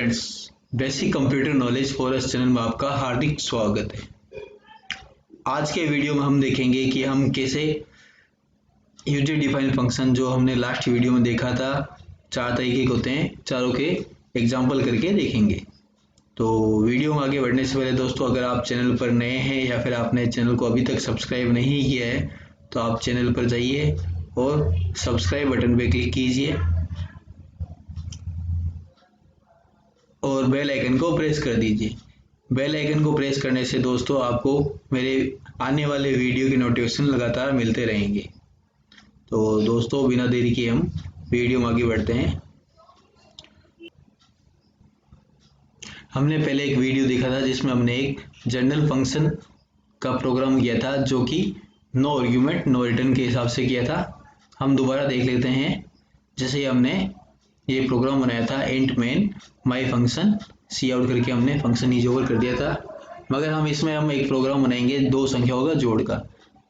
Friends, basic computer knowledge for us channel में आपका हार्दिक स्वागत है। आज के वीडियो में हम देखेंगे कि हम कैसे यूजर डिफाइंड फंक्शन जो हमने लास्ट वीडियो में देखा था, 4 तरीके के होते हैं, चारों के एग्जाम्पल करके देखेंगे। तो वीडियो में आगे बढ़ने से पहले दोस्तों, अगर आप चैनल पर नए हैं या फिर आपने चैनल को अभी तक सब्सक्राइब नहीं किया है तो आप चैनल पर जाइए और सब्सक्राइब बटन पर क्लिक कीजिए और बेल आइकन को प्रेस कर दीजिए। बेल आइकन को प्रेस करने से दोस्तों आपको मेरे आने वाले वीडियो के नोटिफिकेशन लगातार मिलते रहेंगे। तो दोस्तों, बिना देरी के हम वीडियो में आगे बढ़ते हैं। हमने पहले एक वीडियो देखा था जिसमें हमने एक जनरल फंक्शन का प्रोग्राम किया था जो कि नो आर्ग्यूमेंट नो रिटर्न के हिसाब से किया था। हम दोबारा देख लेते हैं। जैसे हमने ये प्रोग्राम बनाया था int main my function cout करके हमने फंक्शन ईज ओवर कर दिया था, मगर हम इसमें एक प्रोग्राम बनाएंगे 2 संख्याओं का जोड़ का।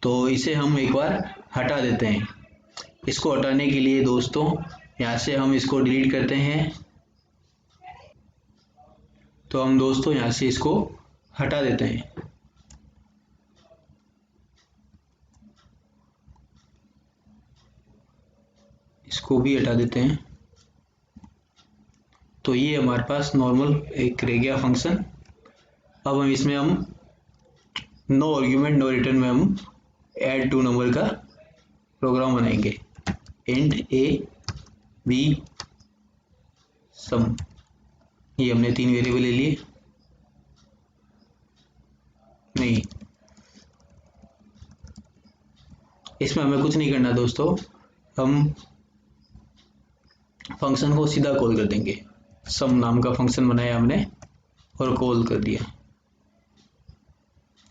तो इसे हम एक बार हटा देते हैं। इसको हटाने के लिए दोस्तों यहाँ से हम इसको डिलीट करते हैं। तो हम दोस्तों यहाँ से इसको हटा देते हैं। इसको भी हटा देते हैं। तो ये हमारे पास नॉर्मल एक रह गया फंक्शन। अब हम इसमें नो आर्ग्यूमेंट नो रिटर्न में हम ऐड टू नंबर का प्रोग्राम बनाएंगे। इंट ए बी सम, ये हमने 3 वेरिएबल ले लिए। नहीं, इसमें हमें कुछ नहीं करना दोस्तों, हम फंक्शन को सीधा कॉल कर देंगे। सम नाम का फंक्शन बनाया हमने और कॉल कर दिया।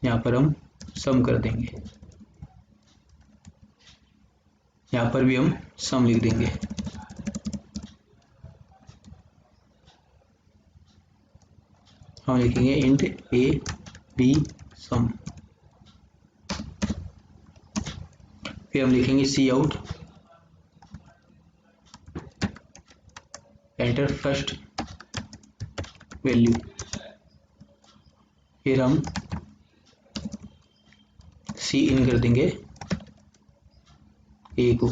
यहाँ पर हम सम कर देंगे, यहाँ पर भी हम सम लिख देंगे। हम लिखेंगे इंट ए बी सम। फिर हम लिखेंगे सी आउट एंटर फर्स्ट वैल्यू। फिर हम सी इन कर देंगे ए को।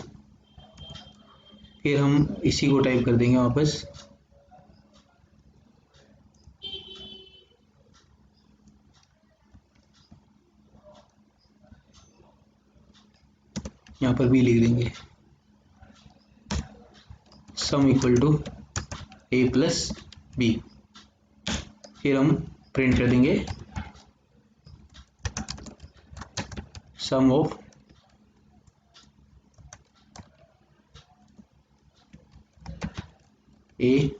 फिर हम इसी को टाइप कर देंगे वापस। यहाँ पर बी लिख देंगे। Sum equal to A plus B. फिर हम प्रिंट कर देंगे sum of A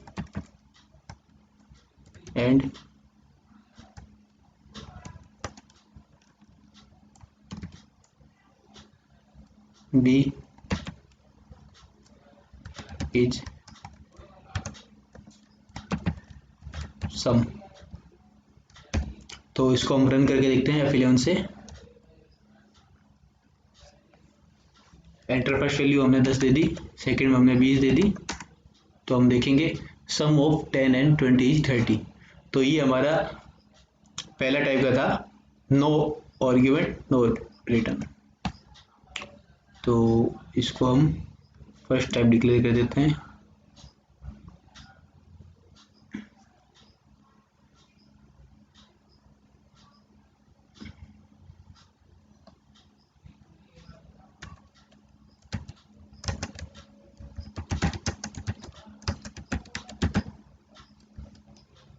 and B is sum. तो इसको हम रन करके देखते हैं F11 से। एंटर फर्स्ट वैल्यू हमने 10 दे दी, सेकंड में हमने 20 दे दी। तो हम देखेंगे सम ऑफ 10 एंड 20 इज 30। तो ये हमारा पहला टाइप का था, नो आर्ग्यूमेंट नो रिटर्न। तो इसको हम फर्स्ट टाइप डिक्लेयर कर देते हैं।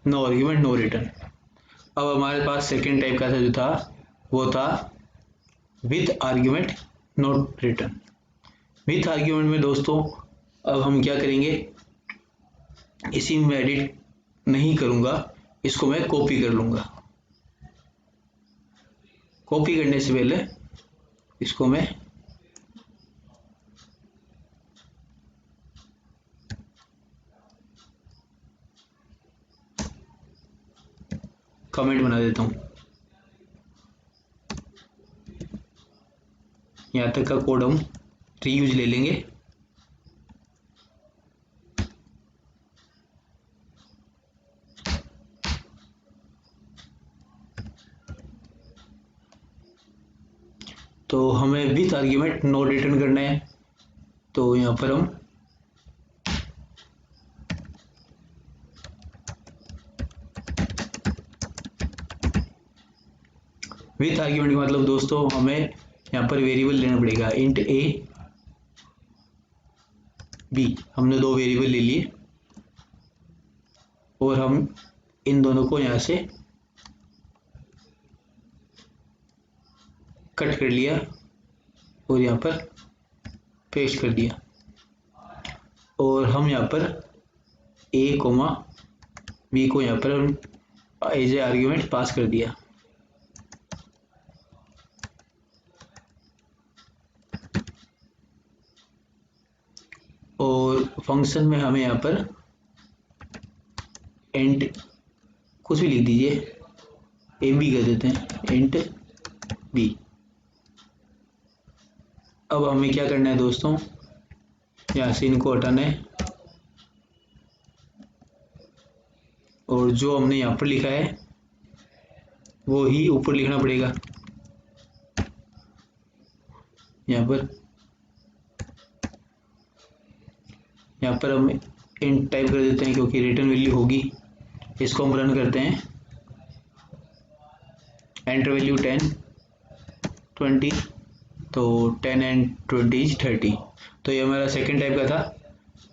No argument no return. अब हमारे पास सेकेंड टाइप का जो था वो था with argument not return. With argument में दोस्तों अब हम क्या करेंगे, इसी में एडिट नहीं करूंगा, इसको मैं कॉपी कर लूंगा। कॉपी करने से पहले इसको मैं कमेंट बना देता हूं। यहाँ तक का कोड हम रीयूज ले लेंगे। तो हमें विथ आर्ग्यूमेंट नोट रिटर्न करना है। तो यहाँ पर हम विथ आर्ग्यूमेंट का मतलब दोस्तों हमें यहाँ पर वेरिएबल लेना पड़ेगा, इंट ए बी। हमने दो वेरिएबल ले लिए और हम इन दोनों को यहाँ से कट कर लिया और यहाँ पर पेस्ट कर दिया, और हम यहाँ पर ए कोमा बी को यहाँ पर हम एज ए आर्ग्यूमेंट पास कर दिया। और फंक्शन में हमें यहाँ पर इंट कुछ भी लिख दीजिए, ए बी कर देते हैं, इंट बी। अब हमें क्या करना है दोस्तों, यहाँ से इनको हटाना है और जो हमने यहाँ पर लिखा है वो ही ऊपर लिखना पड़ेगा। यहाँ पर हम इंट टाइप कर देते हैं क्योंकि रिटर्न वैल्यू होगी। इसको हम रन करते हैं, एंटर वैल्यू 10 20, तो 10 एंड 20 इज 30। तो ये हमारा सेकेंड टाइप का था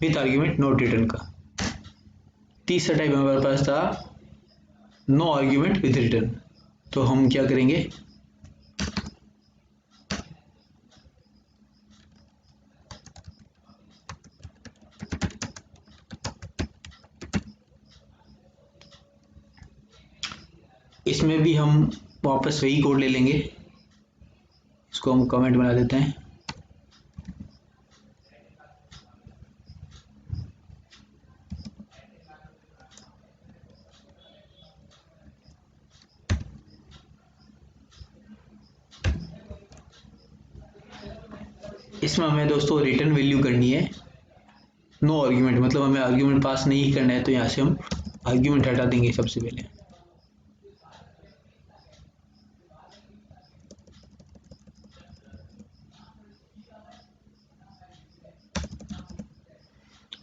विथ आर्ग्यूमेंट नोट रिटर्न का। तीसरा टाइप हमारे पास था नो आर्ग्यूमेंट विथ रिटर्न। तो हम क्या करेंगे, इसमें भी हम वापस वही कोड ले लेंगे। इसको हम कमेंट बना देते हैं, इसमें हमें दोस्तों रिटर्न वैल्यू करनी है नो आर्ग्यूमेंट, मतलब हमें आर्ग्यूमेंट पास नहीं करना है। तो यहाँ से हम आर्ग्यूमेंट हटा देंगे सबसे पहले।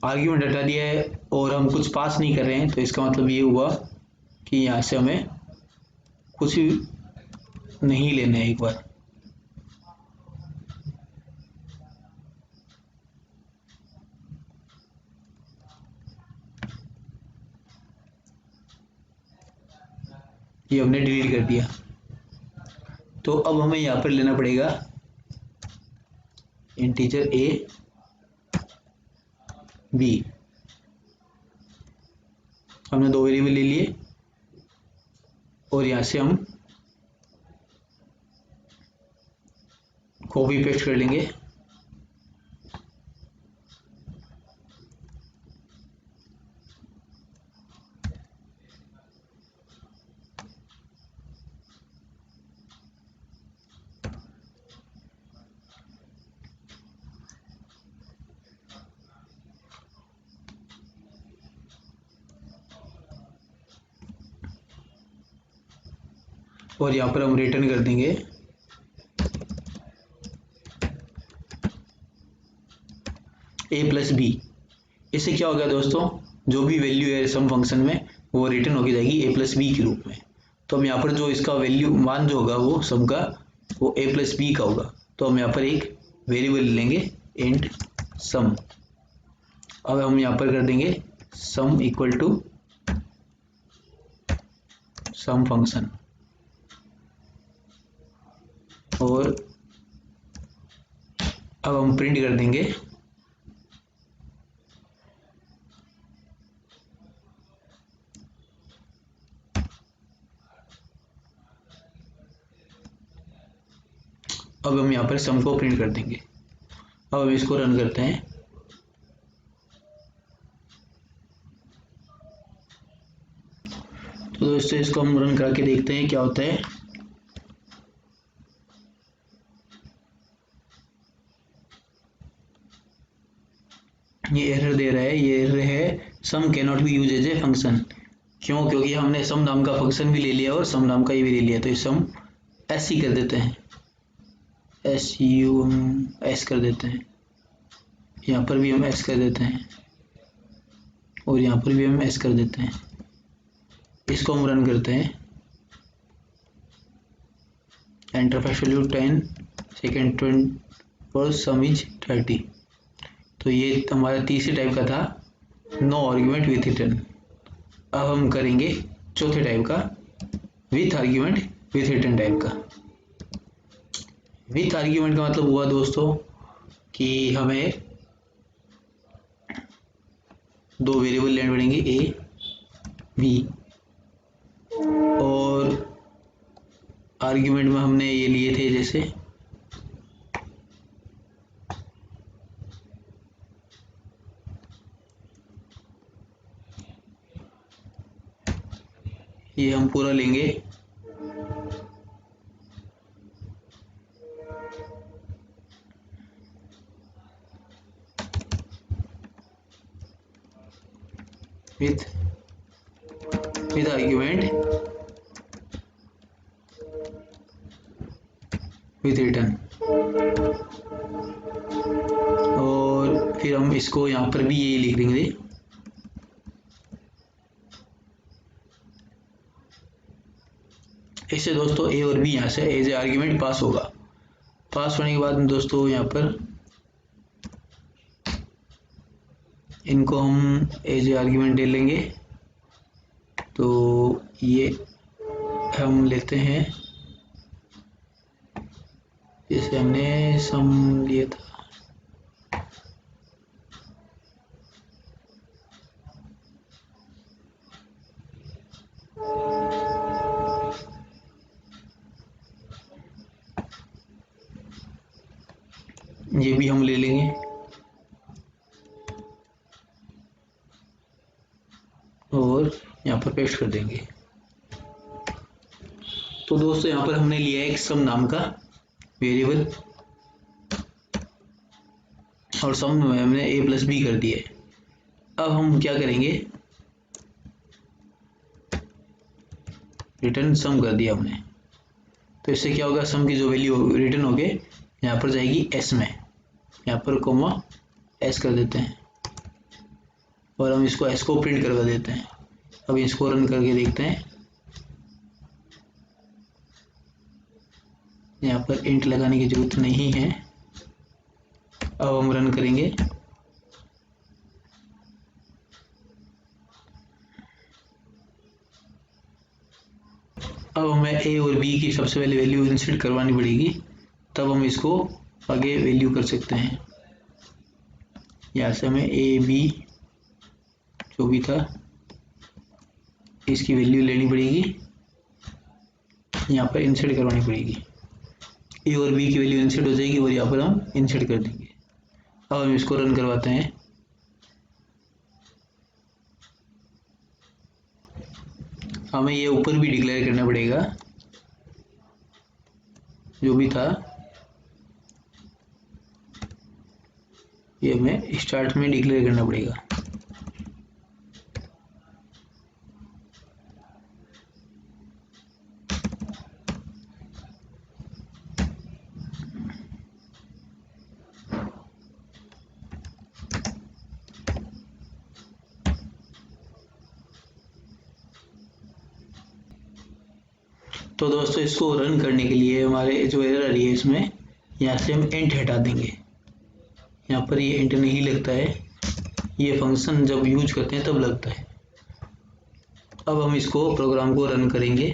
आर्ग्यूमेंट हटा दिया है और हम कुछ पास नहीं कर रहे हैं, तो इसका मतलब ये हुआ कि यहाँ से हमें कुछ नहीं लेना है। एक बार ये हमने डिलीट कर दिया। तो अब हमें यहाँ पर लेना पड़ेगा इंटीजर ए बी। हमने दो वेरिएबल ले लिए और यहाँ से हम कॉपी पेस्ट कर लेंगे। और यहाँ पर हम रिटर्न कर देंगे ए प्लस बी। इससे क्या हो गया दोस्तों, जो भी वैल्यू है सम फंक्शन में वो रिटर्न होगी जाएगी ए प्लस बी के रूप में। तो हम यहाँ पर जो इसका वैल्यू मान जो होगा वो सम का वो ए प्लस बी का होगा। तो हम यहाँ पर एक वेरिएबल लेंगे इंट सम। अब हम यहाँ पर कर देंगे sum equal to sum function, और अब हम प्रिंट कर देंगे अब हम यहाँ पर सम को प्रिंट कर देंगे। अब हम इसको रन करते हैं। तो दोस्तों इसको हम रन करके देखते हैं क्या होता है। ये एरर दे रहा है, ये एरर है sum can not be use as a function. क्यों? क्योंकि हमने सम नाम का फंक्शन भी ले लिया और सम नाम का ये भी ले लिया। तो ये सम ऐसे ही कर देते हैं, एस कर देते हैं, यहाँ पर भी हम एस कर देते हैं और यहाँ पर भी हम एस कर देते हैं। इसको हम रन करते हैं। एंटर फर्स्ट वैल्यू 10, सेकेंड 20 और सम इज 30। तो ये हमारा तीसरे टाइप का था, नो आर्ग्यूमेंट विथ रिटर्न। अब हम करेंगे चौथे टाइप का, with argument with return type का। विथ आर्ग्यूमेंट का मतलब हुआ दोस्तों कि हमें दो वेरिएबल लेने पड़ेंगे, ए बी, और आर्ग्यूमेंट में हमने ये लिए थे, जैसे ये हम पूरा लेंगे, विथ आर्ग्यूमेंट विथ रिटर्न। और फिर हम इसको यहाँ पर भी यही लिख देंगे, इससे दोस्तों ए और बी यहाँ से एज ए आर्ग्यूमेंट पास होगा। पास होने के बाद दोस्तों यहाँ पर इनको हम एज ए आर्ग्यूमेंट ले लेंगे। तो ये हम लेते हैं, जैसे हमने सम लिया था, ये भी हम ले लेंगे और यहाँ पर पेस्ट कर देंगे। तो दोस्तों यहाँ पर हमने लिया एक सम नाम का वेरिएबल और सम में हमने a प्लस बी कर दिया है। अब हम क्या करेंगे, रिटर्न सम कर दिया हमने। तो इससे क्या होगा, सम की जो वैल्यू रिटर्न हो गए यहाँ पर जाएगी s में, यहाँ पर कोमा s कर देते हैं और हम इसको s को प्रिंट करवा देते हैं। अब इसको रन करके देखते हैं, यहाँ पर इंट लगाने की जरूरत नहीं है। अब हम रन करेंगे, अब हमें a और b की सबसे पहले वैल्यू इंसर्ट करवानी पड़ेगी, तब हम इसको आगे वैल्यू कर सकते हैं। यहाँ से हमें a b जो भी था इसकी वैल्यू लेनी पड़ेगी, यहाँ पर इंसर्ट करवानी पड़ेगी। ए और बी की वैल्यू इंसर्ट हो जाएगी और यहाँ पर हम इंसर्ट कर देंगे। अब हम इसको रन करवाते हैं। हमें ये ऊपर भी डिक्लेयर करना पड़ेगा, जो भी था ये हमें स्टार्ट में डिक्लेयर करना पड़ेगा। तो दोस्तों इसको रन करने के लिए हमारे जो एरर आ रही है इसमें, यहाँ से हम इंट हटा देंगे। यहाँ पर ये इंट नहीं लगता है, ये फंक्शन जब यूज करते हैं तब लगता है। अब हम इसको प्रोग्राम को रन करेंगे,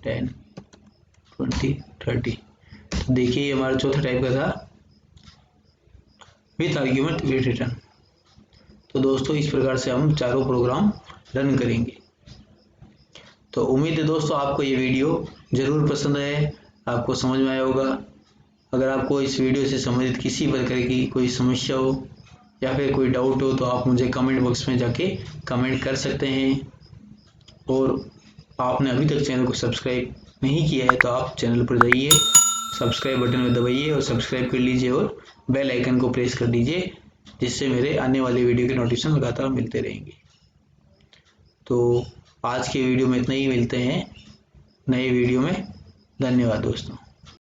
10, 20, 30। तो देखिए ये हमारा चौथा टाइप का था, विथ आर्ग्यूमेंट विथ रिटर्न। तो दोस्तों इस प्रकार से हम चारों प्रोग्राम रन करेंगे। तो उम्मीद है दोस्तों आपको ये वीडियो ज़रूर पसंद आए, आपको समझ में आया होगा। अगर आपको इस वीडियो से संबंधित किसी प्रकार की कोई समस्या हो या फिर कोई डाउट हो तो आप मुझे कमेंट बॉक्स में जाके कमेंट कर सकते हैं। और आपने अभी तक चैनल को सब्सक्राइब नहीं किया है तो आप चैनल पर जाइए, सब्सक्राइब बटन में दबाइए और सब्सक्राइब कर लीजिए और बेल आइकन को प्रेस कर दीजिए, जिससे मेरे आने वाले वीडियो के नोटिफिकेशन लगातार मिलते रहेंगे। तो आज के वीडियो में इतना ही, मिलते हैं नए वीडियो में। धन्यवाद दोस्तों।